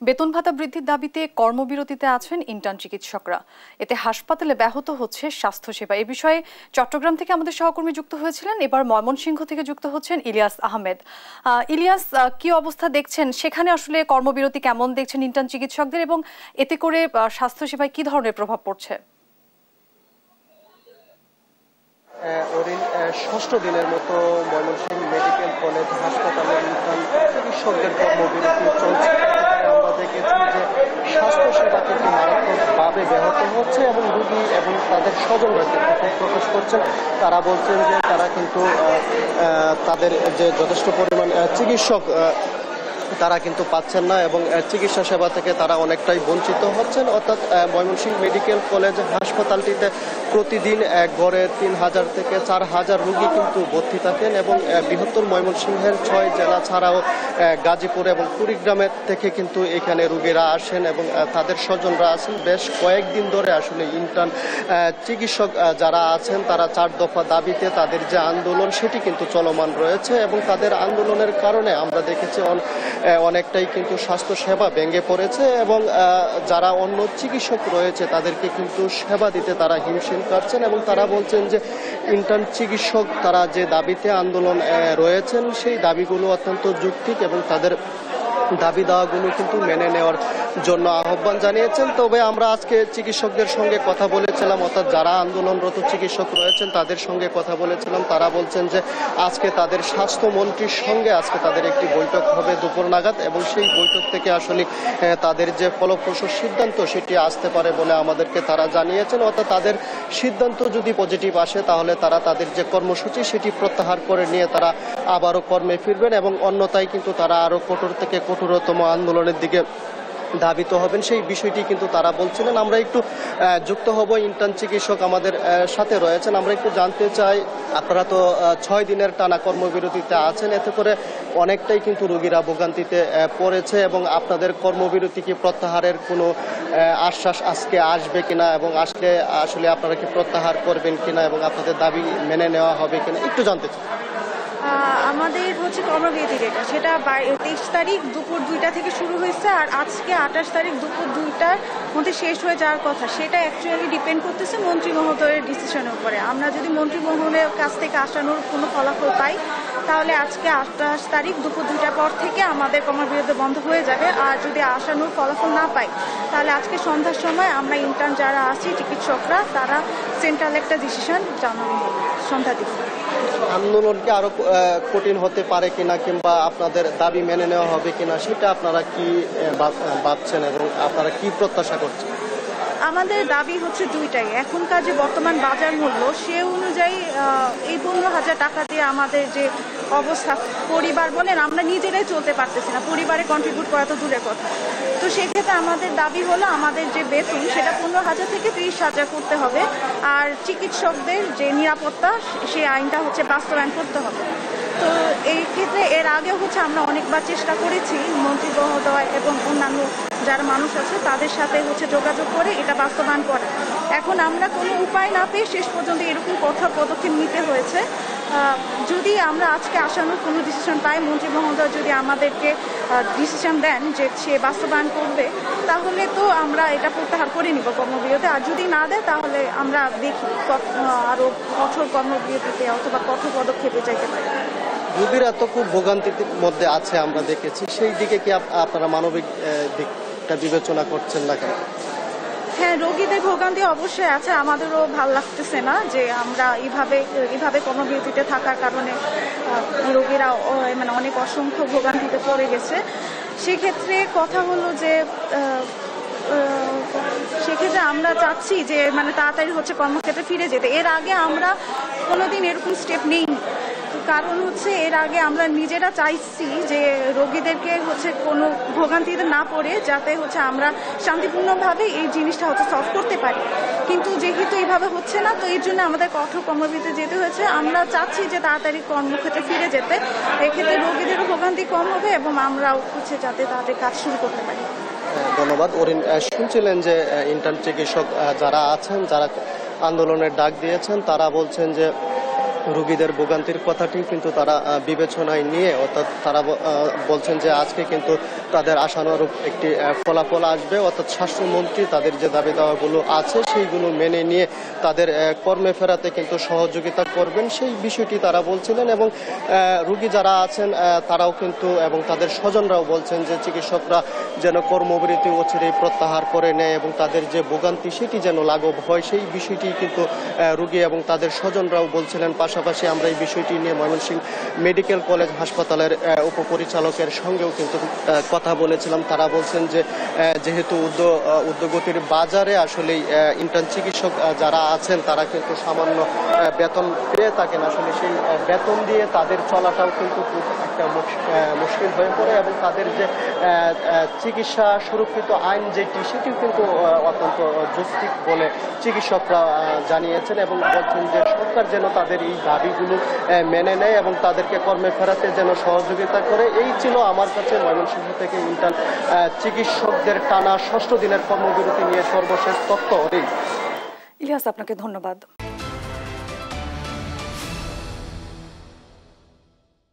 বেতন ভাতা বৃদ্ধির দাবিতে কর্মবিরতিতে আছেন ইন্টার্ন চিকিৎসকরা। এতে হাসপাতালে ব্যাহত হচ্ছে স্বাস্থ্যসেবা। এ বিষয়ে চট্টগ্রাম থেকে আমাদের সহকর্মী যুক্ত হয়েছিলেন, এবার ময়মনসিংহ থেকে যুক্ত হচ্ছেন ইলিয়াস আহমেদ। ইলিয়াস, কি অবস্থা দেখছেন সেখানে? আসলে কর্মবিরতি কেমন দেখছেন ইন্টার্ন চিকিৎসকদের, এবং এতে করে স্বাস্থ্যসেবায় কি ধরনের প্রভাব পড়ছে? ষষ্ঠ দিনের মতো ময়মনসিংহ মেডিকেল কলেজ হাসপাতালের ইন্টার্ন চিকিৎসকদের কর্মবিরতি চলছে। আমরা দেখেছি যে স্বাস্থ্যসেবা কিন্তু মারাত্মকভাবে ব্যাহত হচ্ছে এবং রোগী এবং তাদের স্বজনরা কিন্তু প্রকাশ করছেন। তারা বলছেন যে তারা কিন্তু তাদের যে যথেষ্ট পরিমাণ চিকিৎসক তারা কিন্তু পাচ্ছেন না এবং চিকিৎসা সেবা থেকে তারা অনেকটাই বঞ্চিত হচ্ছেন। অর্থাৎ ময়মনসিংহ মেডিকেল কলেজ হাসপাতালটিতে প্রতিদিন গড়ে ৩,০০০ থেকে ৪,০০০ রোগী কিন্তু ভর্তি থাকেন এবং বৃহত্তর ময়মনসিংহের ৬ জেলা ছাড়াও গাজীপুর এবং কুড়িগ্রামের থেকে কিন্তু এখানে রোগীরা আসেন এবং তাদের স্বজনরা আছেন। বেশ কয়েকদিন ধরে আসলে ইন্টার্ন চিকিৎসক যারা আছেন তারা ৪ দফা দাবিতে তাদের যে আন্দোলন সেটি কিন্তু চলমান রয়েছে এবং তাদের আন্দোলনের কারণে আমরা দেখেছি অনেকটাই কিন্তু স্বাস্থ্য সেবা ভেঙে পড়েছে এবং যারা অন্য চিকিৎসক রয়েছে তাদেরকে কিন্তু সেবা দিতে তারা হিমশিম খাচ্ছেন এবং তারা বলছেন যে ইন্টার্ন চিকিৎসক তারা যে দাবিতে আন্দোলন রয়েছেন সেই দাবিগুলো অত্যন্ত যৌক্তিক এবং তাদের দাবি দাওয়াগুলো কিন্তু মেনে নেওয়ার জন্য আহ্বান জানিয়েছেন। তবে আমরা আজকে চিকিৎসকদের সঙ্গে কথা বলেছিলাম, অর্থাৎ যারা আন্দোলনরত চিকিৎসক রয়েছেন তাদের সঙ্গে কথা বলেছিলাম। তারা বলছেন যে আজকে তাদের স্বাস্থ্যমন্ত্রীর সঙ্গে আজকে তাদের একটি বৈঠক হবে দুপুর নাগাদ এবং সেই বৈঠক থেকে আসলে তাদের যে ফলপ্রসূ সিদ্ধান্ত সেটি আসতে পারে বলে আমাদেরকে তারা জানিয়েছেন। অর্থাৎ তাদের সিদ্ধান্ত যদি পজিটিভ আসে তাহলে তারা তাদের যে কর্মসূচি সেটি প্রত্যাহার করে নিয়ে তারা আবারও কর্মে ফিরবেন এবং অন্যথায় কিন্তু তারা আরও কঠোর থেকে কঠোরতম আন্দোলনের দিকে ধাবিত হবেন, সেই বিষয়টি কিন্তু তারা বলছিলেন। আমরা একটু যুক্ত হব, ইন্টার্ন চিকিৎসক আমাদের সাথে রয়েছেন। আমরা একটু জানতে চাই, আপনারা তো ৬ দিনের টানা কর্মবিরতিতে আছেন, এতে করে অনেকটাই কিন্তু রোগীরা ভোগান্তিতে পড়েছে এবং আপনাদের কর্মবিরতি কি প্রত্যাহারের কোনো আশ্বাস আজকে আসবে কিনা এবং আসলে আসলে আপনারা কি প্রত্যাহার করবেন কিনা এবং আপনাদের দাবি মেনে নেওয়া হবে কিনা একটু জানতে চাই। আমাদের হচ্ছে কর্মবিরতি যেটা সেটা ২৩ তারিখ দুপুর ২টা থেকে শুরু হয়েছে আর আজকে ২৮ তারিখ দুপুর ২টার মধ্যে শেষ হয়ে যাওয়ার কথা। সেটা অ্যাকচুয়ালি ডিপেন্ড করতেছে মন্ত্রী মহোদয়ের ডিসিশনের উপরে। আমরা যদি মন্ত্রী মহোদয়ের কাছ থেকে আসানোর কোনো ফলাফল পাই তাহলে আজকে ২৮ তারিখ দুপুর ২টার পর থেকে আমাদের কর্মবিরতি বন্ধ হয়ে যাবে। আর যদি আসানোর ফলাফল না পাই তাহলে আজকে সন্ধ্যার সময় আমরা ইন্টার্ন যারা আছি চিকিৎসকরা তারা সেন্ট্রাল একটা ডিসিশন জানানো হবে সন্ধ্যার দিকে। আন্দোলনকে আরো কঠিন হতে পারে কিনা কিংবা আপনাদের দাবি মেনে নেওয়া হবে কিনা সেটা আপনারা কি ভাবছেন এবং আপনারা কি প্রত্যাশা করছেন? আমাদের দাবি হচ্ছে দুইটাই। এখনকার যে বর্তমান বাজার মূল্য সে অনুযায়ী এই ১৫,০০০ টাকা দিয়ে আমাদের যে অবস্থা, পরিবার বলেন আমরা নিজেরাই চলতে পারতেছি না, পরিবারে কন্ট্রিবিউট করা তো দূরের কথা। তো সেক্ষেত্রে আমাদের দাবি হলো আমাদের যে বেতন সেটা ১৫,০০০ থেকে ৩০,০০০ করতে হবে আর চিকিৎসকদের যে নিরাপত্তা সেই আইনটা হচ্ছে বাস্তবায়ন করতে হবে। তো এই ক্ষেত্রে এর আগে হচ্ছে আমরা অনেকবার চেষ্টা করেছি মন্ত্রী মহোদয় এবং অন্যান্য যারা মানুষ আছে তাদের সাথে হচ্ছে যোগাযোগ করে এটা বাস্তবায়ন করে। এখন আমরা কোনো উপায় না পেয়ে শেষ পর্যন্ত এরকম কঠোর পদক্ষেপ নিতে হয়েছে। যদি আমরা আজকে আসানোর কোনো ডিসিশন পাই, মন্ত্রী মহোদয় যদি আমাদেরকে ডিসিশন দেন যে সে বাস্তবায়ন করবে তাহলে তো আমরা এটা প্রত্যাহার করে নিব কর্মবিরতি। আর যদি না দেয় তাহলে আমরা দেখি আরও কঠোর কর্মবিরতিতে অথবা কঠোর পদক্ষেপে চাইতে পারি। রোগীরা তো খুব ভোগান্তির মধ্যে আছে আমরা দেখেছি, সেই দিকে কি আপনারা মানবিক দিকটা বিবেচনা করছেন না কেন? হ্যাঁ, রোগীদের ভোগান্তি অবশ্যই আছে। আমাদেরও ভালো লাগতেছে না যে আমরা এইভাবে কর্মবিরতিতে থাকার কারণে রোগীরা মানে অনেক অসংখ্য ভোগান্তিতে পড়ে গেছে। সেক্ষেত্রে কথা হলো যে সেক্ষেত্রে আমরা চাচ্ছি যে মানে তাড়াতাড়ি হচ্ছে কর্মক্ষেত্রে ফিরে যেতে। এর আগে আমরা কোনোদিন এরকম স্টেপ নেইনি, কারণ হচ্ছে এর আগে আমরা নিজেরা চাইছি যে রোগীদেরকে হচ্ছে কোনো ভোগান্তিতে না পড়ে যাতে হচ্ছে আমরা শান্তিপূর্ণভাবে এই জিনিসটা হচ্ছে সলভ করতে পারি। কিন্তু যেহেতু এইভাবে হচ্ছে না তো এর জন্য আমাদের কঠোর কর্মবিরতিতে যেতে হয়েছে। আমরা চাচ্ছি যে তাড়াতাড়ি কর্মক্ষেত্রে ফিরে যেতে, এক্ষেত্রে রোগীদেরও ভোগান্তি কম হবে এবং আমরাও হচ্ছে যাতে তাদের কাজ শুরু করতে পারি। ধন্যবাদ। ওরিন, শুনছিলেন যে ইন্টার্ন চিকিৎসক যারা আছেন যারা আন্দোলনের ডাক দিয়েছেন তারা বলছেন যে রোগীদের ভোগান্তির কথাটি কিন্তু তারা বিবেচনায় নিয়ে, অর্থাৎ তারা বলছেন যে আজকে কিন্তু তাদের আশানুরূপ একটি ফলাফল আসবে, অর্থাৎ স্বাস্থ্যমন্ত্রী তাদের যে দাবি দাওয়াগুলো আছে সেইগুলো মেনে নিয়ে তাদের কর্মে ফেরাতে কিন্তু সহযোগিতা করবেন, সেই বিষয়টি তারা বলছিলেন। এবং রোগী যারা আছেন তারাও কিন্তু এবং তাদের স্বজনরাও বলছেন যে চিকিৎসকরা যেন কর্মবিরতি অচিরেই প্রত্যাহার করে নেয় এবং তাদের যে ভোগান্তি সেটি যেন লাঘব হয়, সেই বিষয়টি কিন্তু রোগী এবং তাদের স্বজনরাও বলছিলেন। পাশাপাশি আমরা এই বিষয়টি নিয়ে ময়মনসিংহ মেডিকেল কলেজ হাসপাতালের উপপরিচালকের সঙ্গেও কিন্তু কথা বলেছিলাম। তারা বলছেন যে যেহেতু উদ্যোগতির বাজারে আসলেই ইন্টার্ন চিকিৎসক যারা আছেন তারা কিন্তু সামান্য বেতন পেয়ে থাকেন, আসলে সেই বেতন দিয়ে তাদের চলাটাও কিন্তু খুব একটা মুশকিল হয়ে পড়ে এবং তাদের যে চিকিৎসা সুরক্ষিত আইন যেটি সেটিও কিন্তু অত্যন্ত যৌক্তিক বলে চিকিৎসকরা জানিয়েছেন এবং বলছেন যে সরকার যেন তাদের এই দাবিগুলো মেনে নেয় এবং তাদেরকে কর্মে ফেরাতে যেন সহযোগিতা করে। এই ছিল আমার কাছে ময়মনসিংহ থেকে ইন্টার্ন চিকিৎসকদের টানা ৬ষ্ঠ দিনের কর্মবিরতি নিয়ে সর্বশেষ তথ্য। ইলিয়াস, আপনাকে ধন্যবাদ।